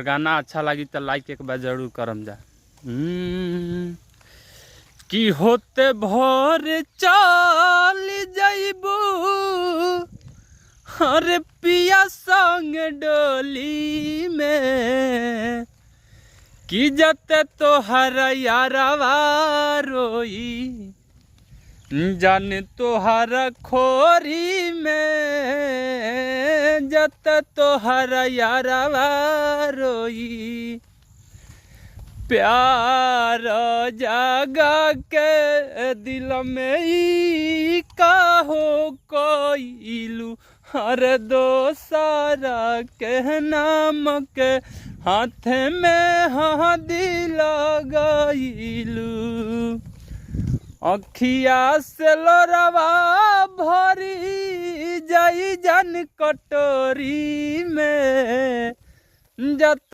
गाना अच्छा लगी तो लाइक एक बार जरूर करम जा। कि होते भोर चल जाइबू अरे पिया संग डोली में, कि जते तोहर यारवा रोई जान तोहर खोरी में, जते तोहर यारवा रोई। प्यार जागा के दिल में ई काहो कोइलू, हर दोसरा के नाम के हाथ में हदी लगाइलू। अखिया से लोरवा भरी जाई जन कटोरी में, जत